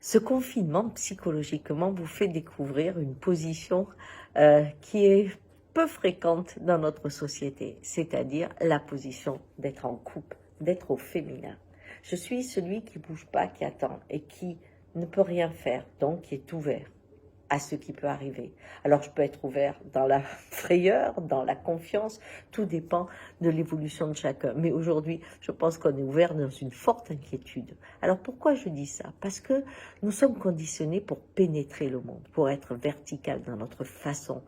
Ce confinement, psychologiquement, vous fait découvrir une position qui est peu fréquente dans notre société, c'est-à-dire la position d'être en couple, d'être au féminin. Je suis celui qui ne bouge pas, qui attend et qui ne peut rien faire, donc qui est ouvert à ce qui peut arriver. Alors je peux être ouvert dans la frayeur, dans la confiance, tout dépend de l'évolution de chacun. Mais aujourd'hui, je pense qu'on est ouvert dans une forte inquiétude. Alors pourquoi je dis ça? Parce que nous sommes conditionnés pour pénétrer le monde, pour être vertical dans notre façon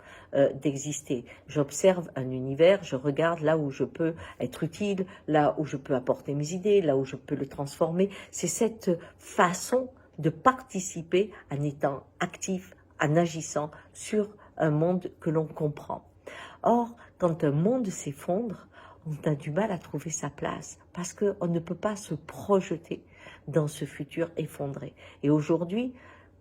d'exister. J'observe un univers, je regarde là où je peux être utile, là où je peux apporter mes idées, là où je peux le transformer. C'est cette façon de participer en étant actif, en agissant sur un monde que l'on comprend. Or, quand un monde s'effondre, on a du mal à trouver sa place parce qu'on ne peut pas se projeter dans ce futur effondré. Et aujourd'hui,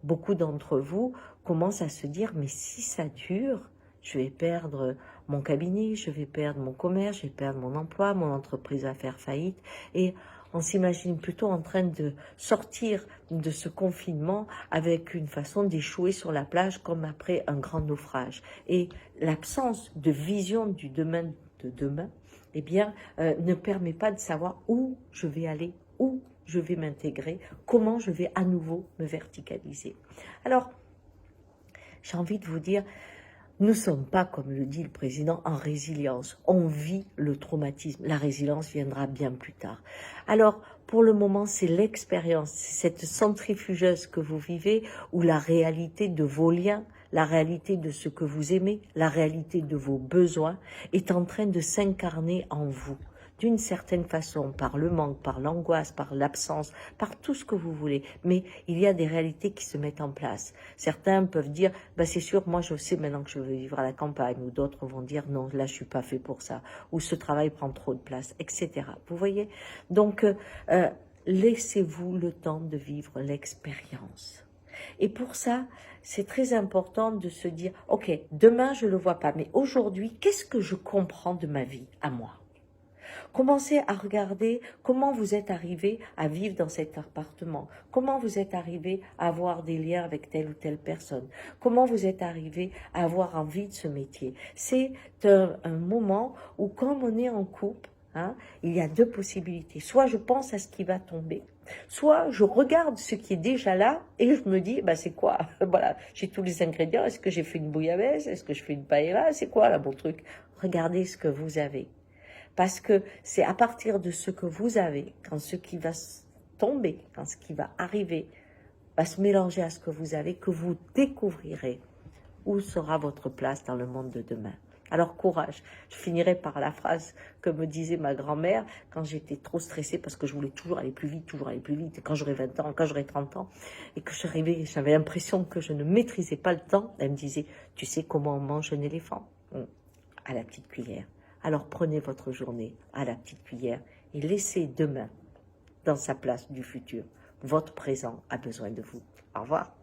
beaucoup d'entre vous commencent à se dire « mais si ça dure, je vais perdre mon cabinet, je vais perdre mon commerce, je vais perdre mon emploi, mon entreprise va faire faillite. » Et on s'imagine plutôt en train de sortir de ce confinement avec une façon d'échouer sur la plage comme après un grand naufrage. Et l'absence de vision du demain de demain, eh bien, ne permet pas de savoir où je vais aller, où je vais m'intégrer, comment je vais à nouveau me verticaliser. Alors, j'ai envie de vous dire, nous ne sommes pas, comme le dit le président, en résilience. On vit le traumatisme. La résilience viendra bien plus tard. Alors, pour le moment, c'est l'expérience, c'est cette centrifugeuse que vous vivez où la réalité de vos liens, la réalité de ce que vous aimez, la réalité de vos besoins est en train de s'incarner en vous. D'une certaine façon, par le manque, par l'angoisse, par l'absence, par tout ce que vous voulez. Mais il y a des réalités qui se mettent en place. Certains peuvent dire, bah c'est sûr, moi je sais maintenant que je veux vivre à la campagne, ou d'autres vont dire, non, là je suis pas fait pour ça, ou ce travail prend trop de place, etc. Vous voyez? Donc, laissez-vous le temps de vivre l'expérience. Et pour ça, c'est très important de se dire, ok, demain je ne le vois pas, mais aujourd'hui, qu'est-ce que je comprends de ma vie à moi? Commencez à regarder comment vous êtes arrivé à vivre dans cet appartement, comment vous êtes arrivé à avoir des liens avec telle ou telle personne, comment vous êtes arrivé à avoir envie de ce métier. C'est un moment où, comme on est en couple, il y a deux possibilités. Soit je pense à ce qui va tomber, soit je regarde ce qui est déjà là et je me dis, bah c'est quoi? Voilà, j'ai tous les ingrédients. Est-ce que j'ai fait une bouillabaisse? Est-ce que je fais une paella? C'est quoi là mon truc? Regardez ce que vous avez. Parce que c'est à partir de ce que vous avez, quand ce qui va tomber, quand ce qui va arriver, va se mélanger à ce que vous avez, que vous découvrirez où sera votre place dans le monde de demain. Alors courage. Je finirai par la phrase que me disait ma grand-mère quand j'étais trop stressée parce que je voulais toujours aller plus vite, et quand j'aurais 20 ans, quand j'aurais 30 ans, et que j'avais l'impression que je ne maîtrisais pas le temps. Elle me disait, tu sais comment on mange un éléphant? À la petite cuillère. Alors prenez votre journée à la petite cuillère et laissez demain dans sa place du futur. Votre présent a besoin de vous. Au revoir.